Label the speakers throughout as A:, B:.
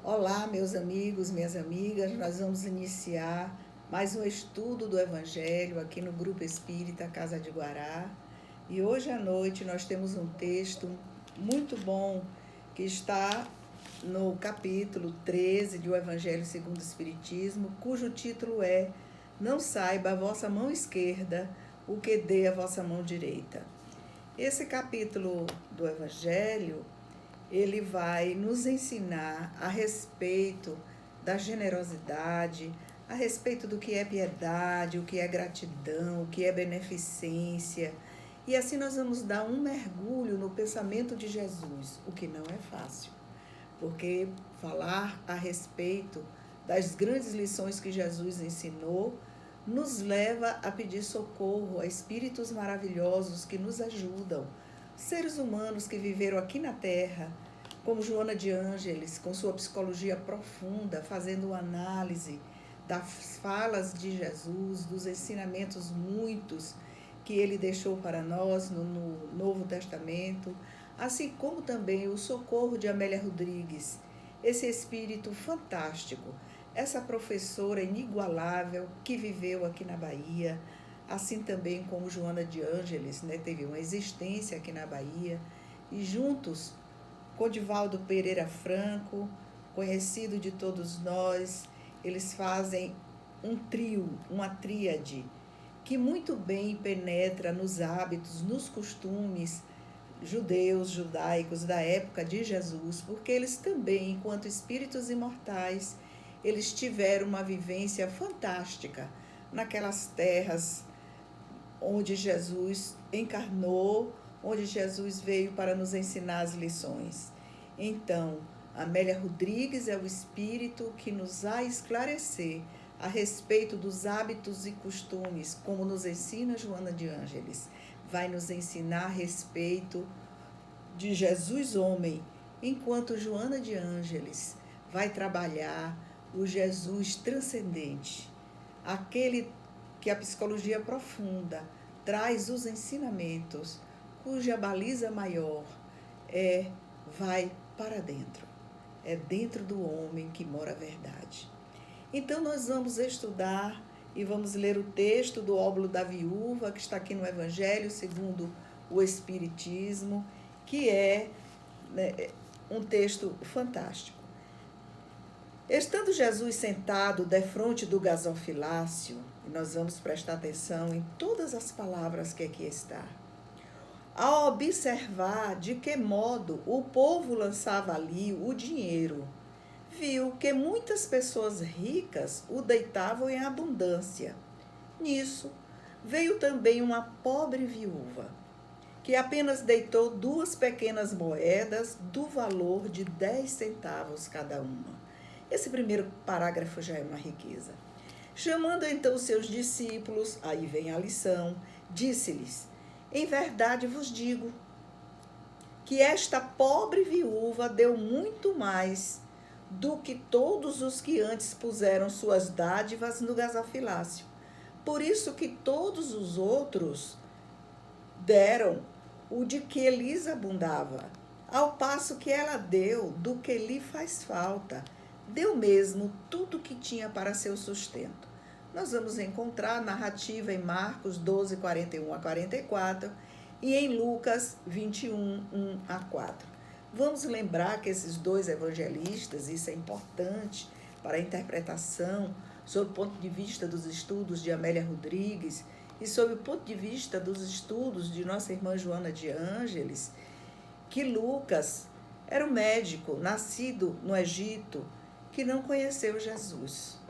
A: Olá, meus amigos, minhas amigas, nós vamos iniciar mais um estudo do Evangelho aqui no Grupo Espírita Casa de Guará. E hoje à noite nós temos um texto muito bom que está no capítulo 13 do Evangelho segundo o Espiritismo, cujo título é Não saiba a vossa mão esquerda o que dê a vossa mão direita. Esse capítulo do Evangelho ele vai nos ensinar a respeito da generosidade, a respeito do que é piedade, o que é gratidão, o que é beneficência. E assim nós vamos dar um mergulho no pensamento de Jesus, o que não é fácil, porque falar a respeito das grandes lições que Jesus ensinou nos leva a pedir socorro a espíritos maravilhosos que nos ajudam, seres humanos que viveram aqui na Terra, como Joana de Ângeles, com sua psicologia profunda, fazendo uma análise das falas de Jesus, dos ensinamentos muitos que ele deixou para nós no Novo Testamento, assim como também o socorro de Amélia Rodrigues, esse espírito fantástico, essa professora inigualável que viveu aqui na Bahia, assim também como Joana de Ângeles, teve uma existência aqui na Bahia, e juntos com Divaldo Pereira Franco, conhecido de todos nós, eles fazem um trio, uma tríade, que muito bem penetra nos hábitos, nos costumes judeus, judaicos da época de Jesus, porque eles também, enquanto espíritos imortais, eles tiveram uma vivência fantástica naquelas terras onde Jesus encarnou, onde Jesus veio para nos ensinar as lições. Então, Amélia Rodrigues é o espírito que nos vai esclarecer a respeito dos hábitos e costumes, como nos ensina Joana de Ângeles. Vai nos ensinar a respeito de Jesus homem, enquanto Joana de Ângeles vai trabalhar o Jesus transcendente, aquele que a psicologia profunda traz os ensinamentos, cuja baliza maior vai para dentro. É dentro do homem que mora a verdade. Então nós vamos estudar e vamos ler o texto do óbolo da viúva, que está aqui no Evangelho segundo o Espiritismo, que é um texto fantástico. Estando Jesus sentado defronte do gasofilácio, e nós vamos prestar atenção em todas as palavras que aqui está, ao observar de que modo o povo lançava ali o dinheiro, viu que muitas pessoas ricas o deitavam em abundância. Nisso, veio também uma pobre viúva, que apenas deitou 2 pequenas moedas do valor de 10 centavos cada uma. Esse primeiro parágrafo já é uma riqueza. Chamando então os seus discípulos, aí vem a lição, disse-lhes: em verdade vos digo que esta pobre viúva deu muito mais do que todos os que antes puseram suas dádivas no gasofilácio. Por isso que todos os outros deram o de que lhes abundava, ao passo que ela deu do que lhe faz falta. Deu mesmo tudo que tinha para seu sustento. Nós vamos encontrar a narrativa em Marcos 12, 41 a 44 e em Lucas 21, 1 a 4. Vamos lembrar que esses 2 evangelistas, isso é importante para a interpretação, sob o ponto de vista dos estudos de Amélia Rodrigues e sob o ponto de vista dos estudos de nossa irmã Joana de Ângeles, que Lucas era um médico nascido no Egito que não conheceu Jesus.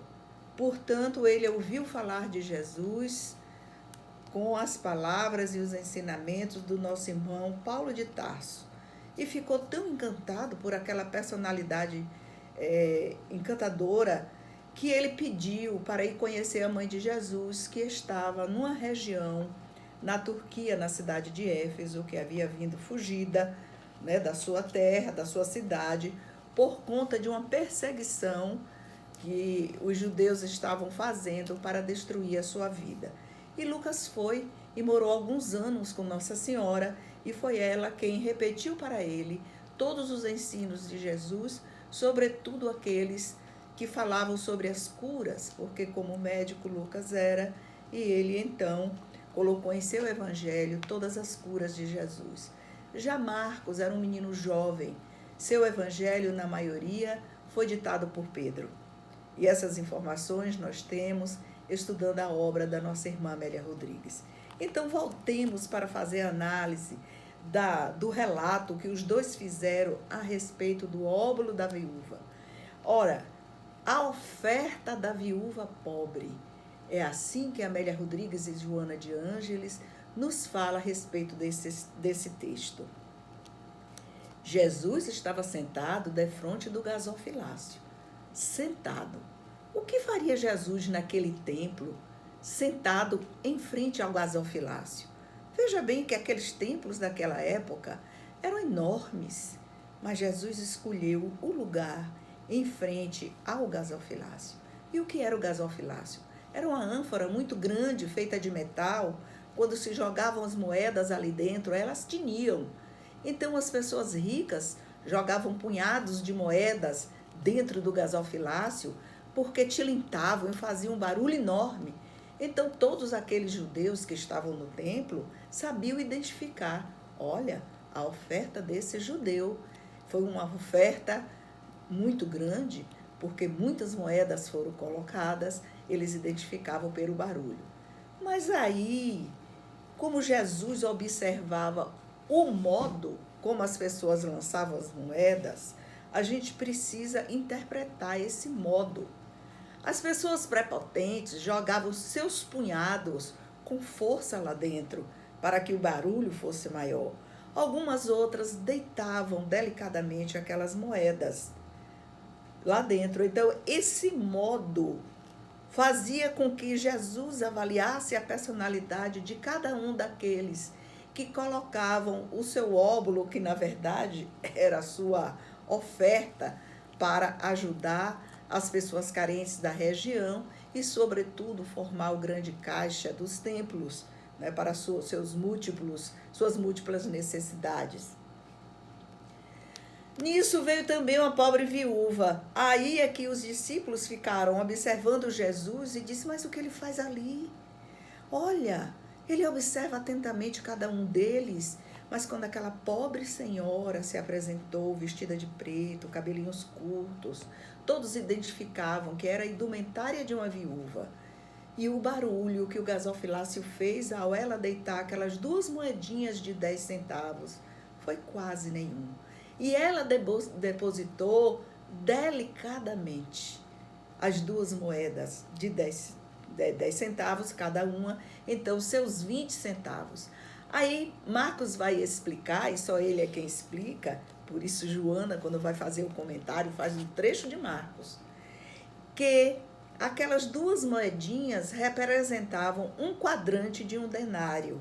A: Portanto, ele ouviu falar de Jesus com as palavras e os ensinamentos do nosso irmão Paulo de Tarso e ficou tão encantado por aquela personalidade encantadora que ele pediu para ir conhecer a mãe de Jesus, que estava numa região na Turquia, na cidade de Éfeso, que havia vindo fugida da sua terra, da sua cidade, por conta de uma perseguição que os judeus estavam fazendo para destruir a sua vida. E Lucas foi e morou alguns anos com Nossa Senhora, e foi ela quem repetiu para ele todos os ensinos de Jesus, sobretudo aqueles que falavam sobre as curas, porque como médico Lucas era, e ele então colocou em seu evangelho todas as curas de Jesus. Já Marcos era um menino jovem, seu evangelho, na maioria, foi ditado por Pedro. E essas informações nós temos estudando a obra da nossa irmã Amélia Rodrigues. Então, voltemos para fazer a análise do relato que os dois fizeram a respeito do óbolo da viúva. Ora, a oferta da viúva pobre. É assim que Amélia Rodrigues e Joana de Ângeles nos fala a respeito desse texto. Jesus estava sentado defronte do gasofilácio. Sentado. O que faria Jesus naquele templo, sentado em frente ao gasofilácio? Veja bem que aqueles templos daquela época eram enormes, mas Jesus escolheu o lugar em frente ao gasofilácio. E o que era o gasofilácio? Era uma ânfora muito grande, feita de metal. Quando se jogavam as moedas ali dentro, elas tiniam. Então, as pessoas ricas jogavam punhados de moedas dentro do gasofilácio porque tilintavam e faziam um barulho enorme. Então, todos aqueles judeus que estavam no templo sabiam identificar. Olha, a oferta desse judeu foi uma oferta muito grande, porque muitas moedas foram colocadas, eles identificavam pelo barulho. Mas aí, como Jesus observava o modo como as pessoas lançavam as moedas, a gente precisa interpretar esse modo. As pessoas prepotentes jogavam seus punhados com força lá dentro, para que o barulho fosse maior. Algumas outras deitavam delicadamente aquelas moedas lá dentro. Então, esse modo fazia com que Jesus avaliasse a personalidade de cada um daqueles que colocavam o seu óbolo, que na verdade era a sua oferta, para ajudar as pessoas carentes da região e, sobretudo, formar o grande caixa dos templos, né, para suas múltiplas necessidades. Nisso veio também uma pobre viúva. Aí é que os discípulos ficaram observando Jesus e disse: mas o que ele faz ali? Olha, ele observa atentamente cada um deles, mas quando aquela pobre senhora se apresentou vestida de preto, cabelinhos curtos, todos identificavam que era a indumentária de uma viúva. E o barulho que o gasofilácio fez ao ela deitar aquelas 2 moedinhas de 10 centavos foi quase nenhum. E ela depositou delicadamente as 2 moedas de 10 centavos cada uma, então seus 20 centavos. Aí Marcos vai explicar, e só ele é quem explica, por isso Joana, quando vai fazer o comentário, faz um trecho de Marcos, que aquelas 2 moedinhas representavam um quadrante de um denário.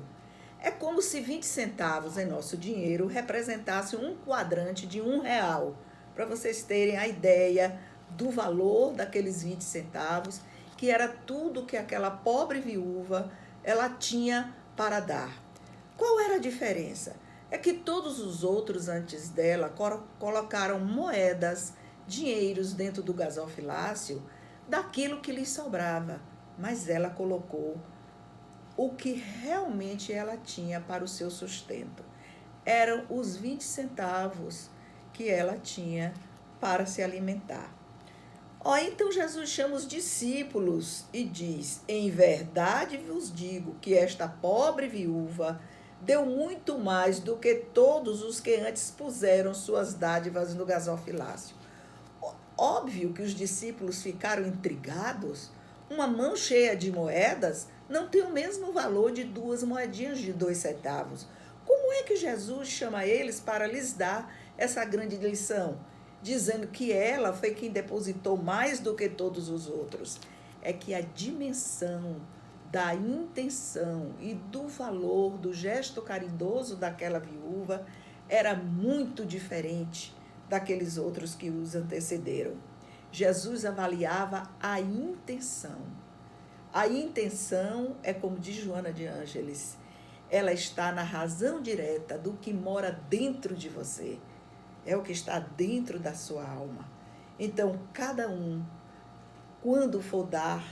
A: É como se 20 centavos em nosso dinheiro representasse um quadrante de R$1, para vocês terem a ideia do valor daqueles 20 centavos, que era tudo que aquela pobre viúva ela tinha para dar. Qual era a diferença? É que todos os outros antes dela colocaram moedas, dinheiros dentro do gasofilácio daquilo que lhes sobrava, mas ela colocou o que realmente ela tinha para o seu sustento. Eram os 20 centavos que ela tinha para se alimentar. Então Jesus chama os discípulos e diz: em verdade vos digo que esta pobre viúva deu muito mais do que todos os que antes puseram suas dádivas no gasofilácio. Óbvio que os discípulos ficaram intrigados. Uma mão cheia de moedas não tem o mesmo valor de 2 moedinhas de 2 centavos. Como é que Jesus chama eles para lhes dar essa grande lição, dizendo que ela foi quem depositou mais do que todos os outros? É que a dimensão da intenção e do valor do gesto caridoso daquela viúva era muito diferente daqueles outros que os antecederam. Jesus avaliava a intenção. A intenção é como diz Joana de Ângeles, ela está na razão direta do que mora dentro de você. É o que está dentro da sua alma. Então, cada um, quando for dar,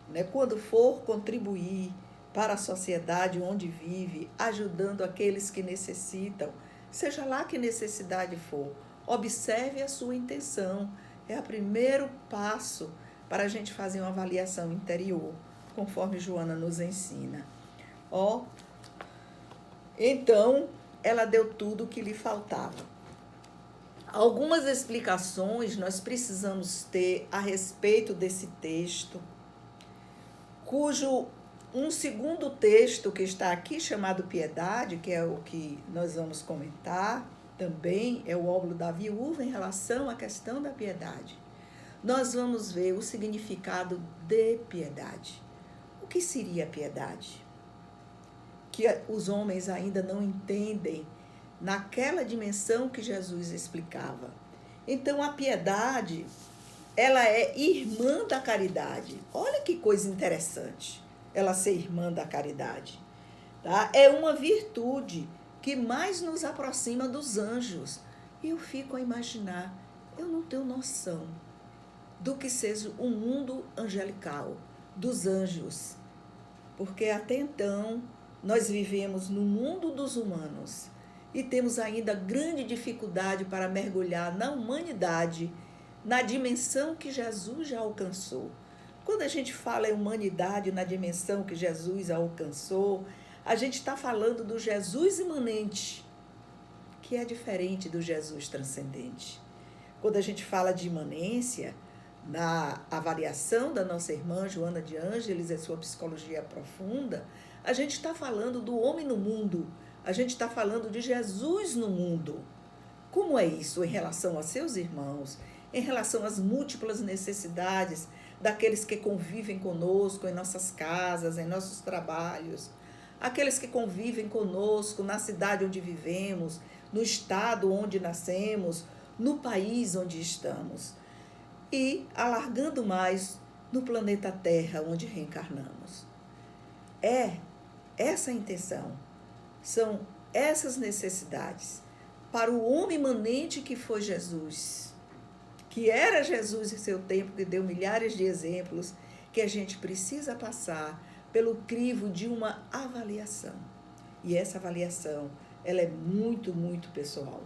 A: né, quando for contribuir para a sociedade onde vive, ajudando aqueles que necessitam, seja lá que necessidade for, observe a sua intenção. É o primeiro passo para a gente fazer uma avaliação interior, conforme Joana nos ensina. Então, ela deu tudo o que lhe faltava. Algumas explicações nós precisamos ter a respeito desse texto, cujo um segundo texto que está aqui, chamado Piedade, que é o que nós vamos comentar, também é o óbolo da viúva em relação à questão da piedade. Nós vamos ver o significado de piedade. O que seria piedade? Que os homens ainda não entendem naquela dimensão que Jesus explicava. Então, a piedade, ela é irmã da caridade. Olha que coisa interessante, ela ser irmã da caridade. Tá? É uma virtude que mais nos aproxima dos anjos. E eu fico a imaginar, eu não tenho noção do que seja o mundo angelical, dos anjos. Porque até então, nós vivemos no mundo dos humanos e temos ainda grande dificuldade para mergulhar na humanidade, na dimensão que Jesus já alcançou. Quando a gente fala em humanidade na dimensão que Jesus alcançou, a gente está falando do Jesus imanente, que é diferente do Jesus transcendente. Quando a gente fala de imanência, na avaliação da nossa irmã Joana de Ângeles e sua psicologia profunda, a gente está falando do homem no mundo, a gente está falando de Jesus no mundo. Como é isso em relação a seus irmãos, em relação às múltiplas necessidades daqueles que convivem conosco em nossas casas, em nossos trabalhos, aqueles que convivem conosco na cidade onde vivemos, no estado onde nascemos, no país onde estamos e, alargando mais, no planeta Terra onde reencarnamos. É essa a intenção, são essas necessidades para o homem imanente que foi Jesus, que era Jesus em seu tempo, que deu milhares de exemplos, que a gente precisa passar pelo crivo de uma avaliação. E essa avaliação, ela é muito, muito pessoal.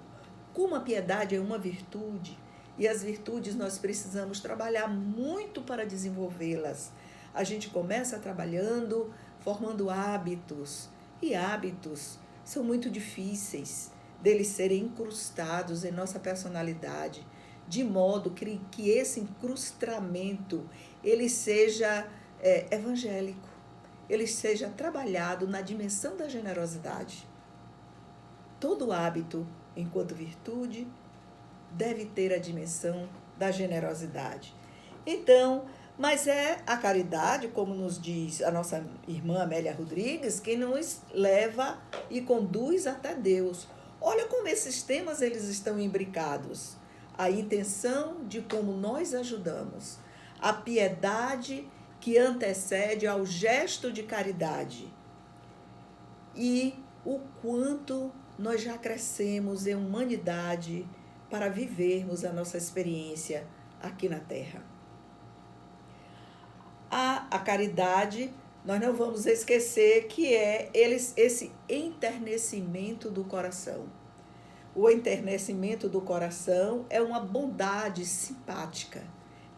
A: Como a piedade é uma virtude, e as virtudes nós precisamos trabalhar muito para desenvolvê-las. A gente começa trabalhando, formando hábitos, e hábitos são muito difíceis deles serem incrustados em nossa personalidade, de modo que esse incrustamento ele seja evangélico, ele seja trabalhado na dimensão da generosidade. Todo hábito, enquanto virtude, deve ter a dimensão da generosidade. Então, mas é a caridade, como nos diz a nossa irmã Amélia Rodrigues, que nos leva e conduz até Deus. Olha como esses temas eles estão imbricados. A intenção de como nós ajudamos, a piedade que antecede ao gesto de caridade e o quanto nós já crescemos em humanidade para vivermos a nossa experiência aqui na Terra. A caridade, nós não vamos esquecer que é esse enternecimento do coração. O enternecimento do coração é uma bondade simpática.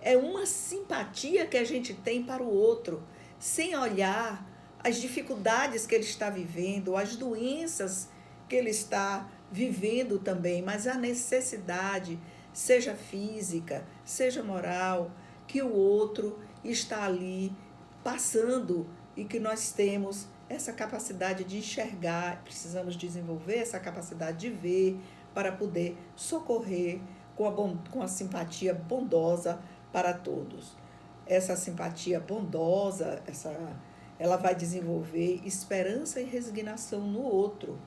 A: É uma simpatia que a gente tem para o outro, sem olhar as dificuldades que ele está vivendo, as doenças que ele está vivendo também, mas a necessidade, seja física, seja moral, que o outro está ali passando e que nós temos essa capacidade de enxergar, precisamos desenvolver essa capacidade de ver para poder socorrer com a simpatia bondosa para todos. Essa simpatia bondosa, ela vai desenvolver esperança e resignação no outro,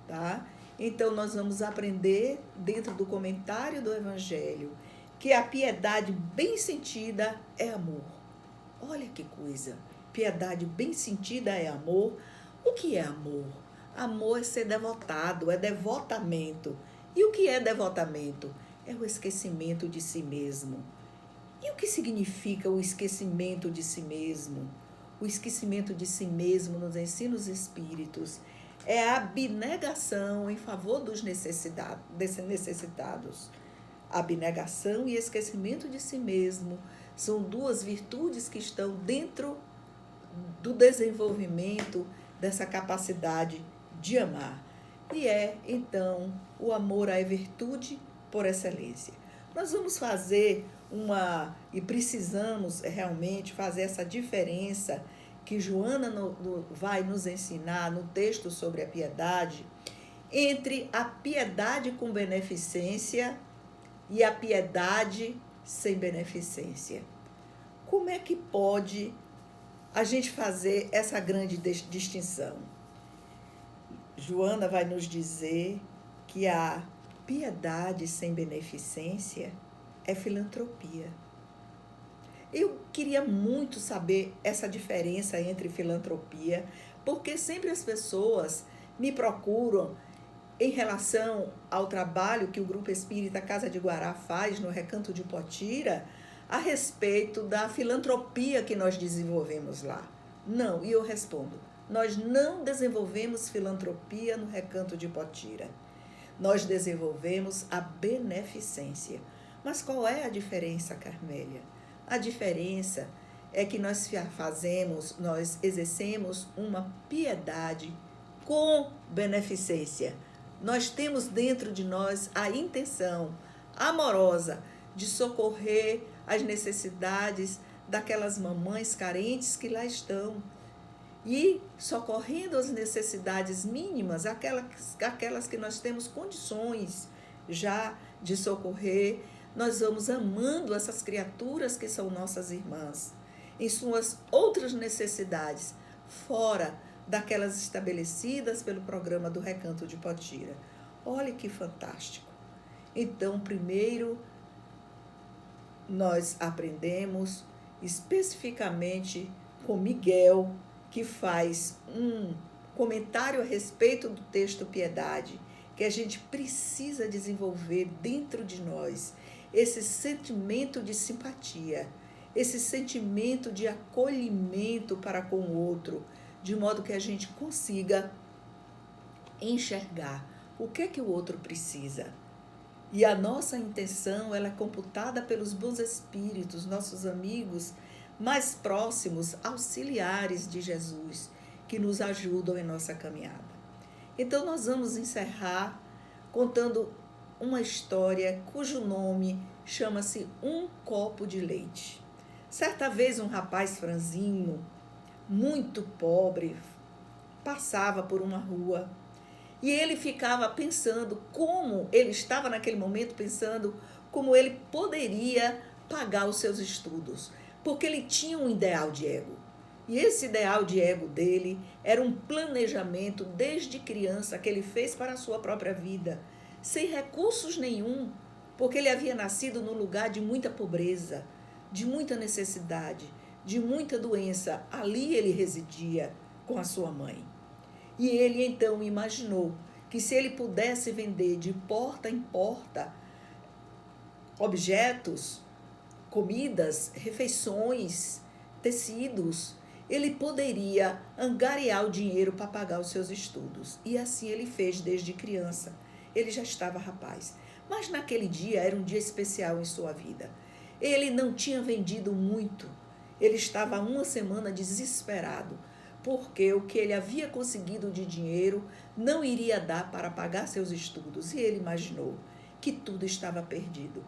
A: tá? Então, nós vamos aprender, dentro do comentário do Evangelho, que a piedade bem sentida é amor. Olha que coisa! Piedade bem sentida é amor. O que é amor? Amor é ser devotado, é devotamento. E o que é devotamento? é o esquecimento de si mesmo. E o que significa o esquecimento de si mesmo? O esquecimento de si mesmo nos ensinos espíritos é a abnegação em favor dos necessitados. Abnegação e esquecimento de si mesmo são duas virtudes que estão dentro do desenvolvimento dessa capacidade de amar. E é, então, o amor à virtude por excelência. Nós vamos fazer e precisamos realmente fazer essa diferença que Joana vai nos ensinar no texto sobre a piedade, entre a piedade com beneficência e a piedade sem beneficência. Como é que pode a gente fazer essa grande distinção? Joana vai nos dizer que a piedade sem beneficência é filantropia. Eu queria muito saber essa diferença entre filantropia, porque sempre as pessoas me procuram em relação ao trabalho que o Grupo Espírita Casa de Guará faz no Recanto de Potira, a respeito da filantropia que nós desenvolvemos lá. Não, e eu respondo, nós não desenvolvemos filantropia no Recanto de Potira. Nós desenvolvemos a beneficência. Mas qual é a diferença, Carmélia? A diferença é que nós exercemos uma piedade com beneficência. Nós temos dentro de nós a intenção amorosa de socorrer as necessidades daquelas mamães carentes que lá estão. E socorrendo as necessidades mínimas, aquelas que nós temos condições já de socorrer, nós vamos amando essas criaturas que são nossas irmãs, em suas outras necessidades, fora daquelas estabelecidas pelo programa do Recanto de Potira. Olha que fantástico! Então, primeiro, nós aprendemos especificamente com Miguel, que faz um comentário a respeito do texto Piedade, que a gente precisa desenvolver dentro de nós esse sentimento de simpatia, esse sentimento de acolhimento para com o outro, de modo que a gente consiga enxergar o que é que o outro precisa. E a nossa intenção, ela é computada pelos bons espíritos, nossos amigos mais próximos, auxiliares de Jesus, que nos ajudam em nossa caminhada. Então, nós vamos encerrar contando uma história cujo nome chama-se Um Copo de Leite. Certa vez, um rapaz franzino, muito pobre, passava por uma rua e ele ficava pensando ele estava naquele momento pensando como ele poderia pagar os seus estudos, porque ele tinha um ideal de ego. E esse ideal de ego dele era um planejamento desde criança que ele fez para a sua própria vida, sem recursos nenhum, porque ele havia nascido num lugar de muita pobreza, de muita necessidade, de muita doença. Ali ele residia com a sua mãe. E ele então imaginou que se ele pudesse vender de porta em porta objetos, comidas, refeições, tecidos, ele poderia angariar o dinheiro para pagar os seus estudos. E assim ele fez desde criança. Ele já estava rapaz. Mas naquele dia era um dia especial em sua vida. Ele não tinha vendido muito. Ele estava há uma semana desesperado, porque o que ele havia conseguido de dinheiro não iria dar para pagar seus estudos. E ele imaginou que tudo estava perdido.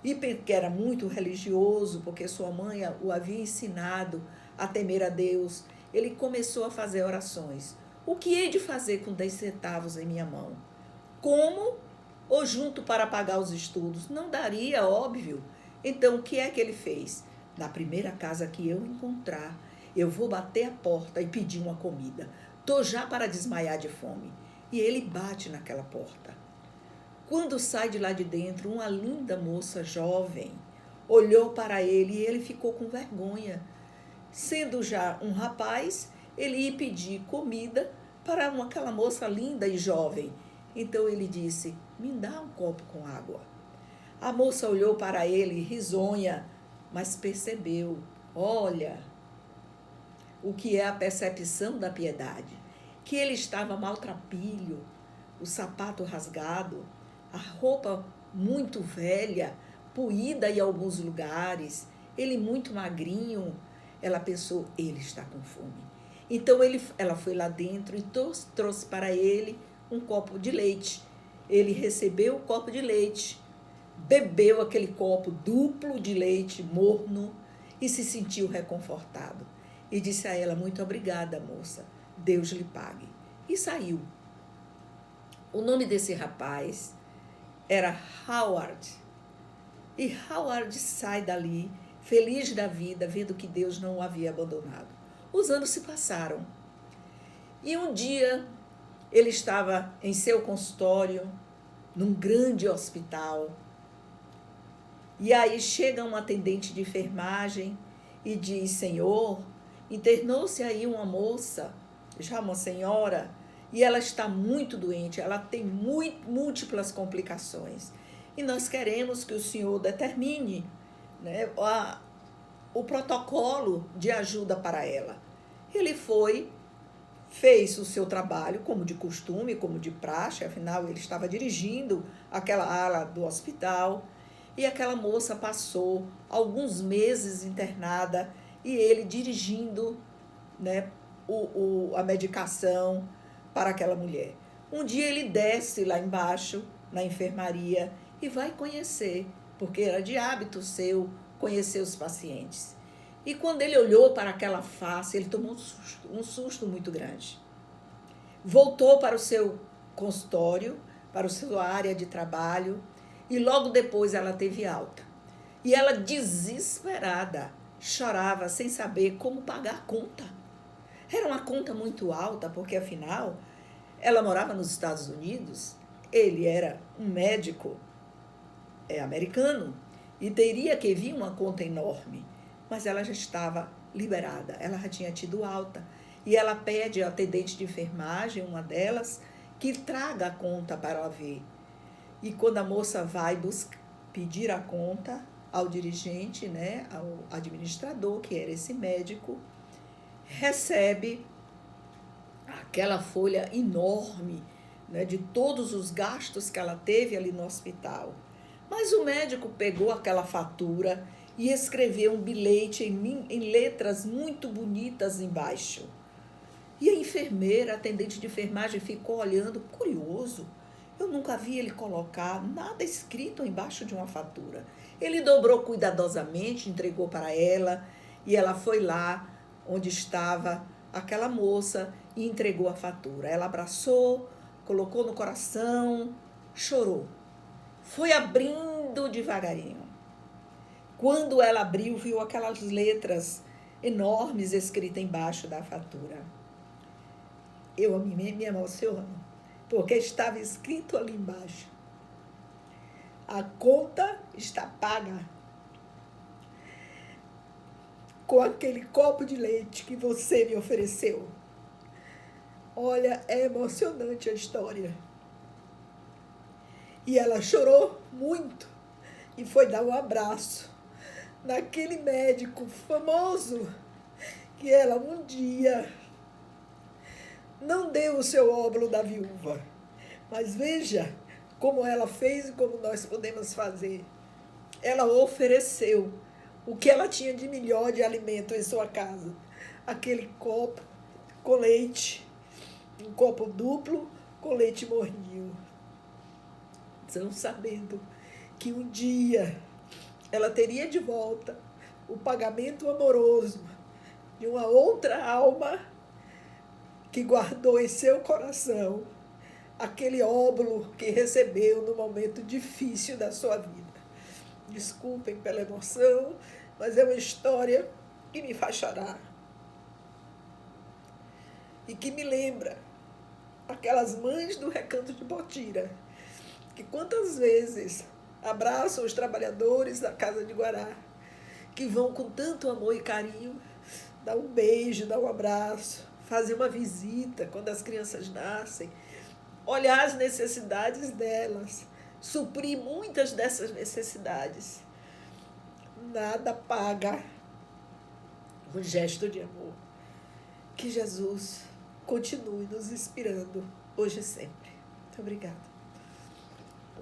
A: E que era muito religioso, porque sua mãe o havia ensinado a temer a Deus. Ele começou a fazer orações. O que hei de fazer com 10 centavos em minha mão? Como? Ou junto para pagar os estudos? Não daria, óbvio. Então, o que é que ele fez? Na primeira casa que eu encontrar, eu vou bater a porta e pedir uma comida. Estou já para desmaiar de fome. E ele bate naquela porta. Quando sai de lá de dentro, uma linda moça jovem olhou para ele e ele ficou com vergonha. Sendo já um rapaz, ele ia pedir comida para aquela moça linda e jovem. Então ele disse: me dá um copo com água. A moça olhou para ele, risonha, mas percebeu, olha, o que é a percepção da piedade, que ele estava maltrapilho, o sapato rasgado, a roupa muito velha, poída em alguns lugares, ele muito magrinho. Ela pensou, ele está com fome. Então ela foi lá dentro e trouxe para ele um copo de leite. Ele recebeu o copo de leite, bebeu aquele copo duplo de leite morno e se sentiu reconfortado. E disse a ela, muito obrigada, moça, Deus lhe pague. E saiu. O nome desse rapaz era Howard. E Howard sai dali, feliz da vida, vendo que Deus não o havia abandonado. Os anos se passaram. E um dia ele estava em seu consultório, num grande hospital. E aí chega um atendente de enfermagem e diz, Senhor, internou-se aí uma moça, já uma senhora, e ela está muito doente, ela tem múltiplas complicações. E nós queremos que o senhor determine, né, o protocolo de ajuda para ela. Ele foi, fez o seu trabalho, como de costume, como de praxe, afinal ele estava dirigindo aquela ala do hospital, e aquela moça passou alguns meses internada, e ele dirigindo, né, a medicação para aquela mulher. Um dia ele desce lá embaixo, na enfermaria, e vai conhecer, porque era de hábito seu conhecer os pacientes. E quando ele olhou para aquela face, ele tomou um susto muito grande. Voltou para o seu consultório, para a sua área de trabalho, e logo depois ela teve alta. E ela, desesperada, chorava sem saber como pagar a conta. Era uma conta muito alta, porque afinal, ela morava nos Estados Unidos, ele era um médico americano, e teria que vir uma conta enorme, mas ela já estava liberada, ela já tinha tido alta, e ela pede ao atendente de enfermagem, uma delas, que traga a conta para ela ver. E quando a moça vai pedir a conta ao dirigente, né, ao administrador, que era esse médico, recebe aquela folha enorme, né, de todos os gastos que ela teve ali no hospital. Mas o médico pegou aquela fatura e escreveu um bilhete em letras muito bonitas embaixo. E a enfermeira, a atendente de enfermagem, ficou olhando, curioso. Eu nunca vi ele colocar nada escrito embaixo de uma fatura. Ele dobrou cuidadosamente, entregou para ela, e ela foi lá onde estava aquela moça e entregou a fatura. Ela abraçou, colocou no coração, chorou. Foi abrindo devagarinho. Quando ela abriu, viu aquelas letras enormes escritas embaixo da fatura. Eu me emociono, porque estava escrito ali embaixo: a conta está paga com aquele copo de leite que você me ofereceu. Olha, é emocionante a história. E ela chorou muito e foi dar um abraço naquele médico famoso que ela um dia não deu o seu óbolo da viúva. Mas veja como ela fez e como nós podemos fazer. Ela ofereceu o que ela tinha de melhor de alimento em sua casa. Aquele copo com leite, um copo duplo com leite morninho. Não sabendo que um dia ela teria de volta o pagamento amoroso de uma outra alma que guardou em seu coração aquele óbolo que recebeu no momento difícil da sua vida. Desculpem pela emoção, mas é uma história que me faz chorar. E que me lembra aquelas mães do Recanto de Potira, que quantas vezes abraçam os trabalhadores da Casa de Guará, que vão com tanto amor e carinho, dar um beijo, dar um abraço, fazer uma visita quando as crianças nascem, olhar as necessidades delas, suprir muitas dessas necessidades. Nada paga um gesto de amor. Que Jesus continue nos inspirando hoje e sempre. Muito obrigada.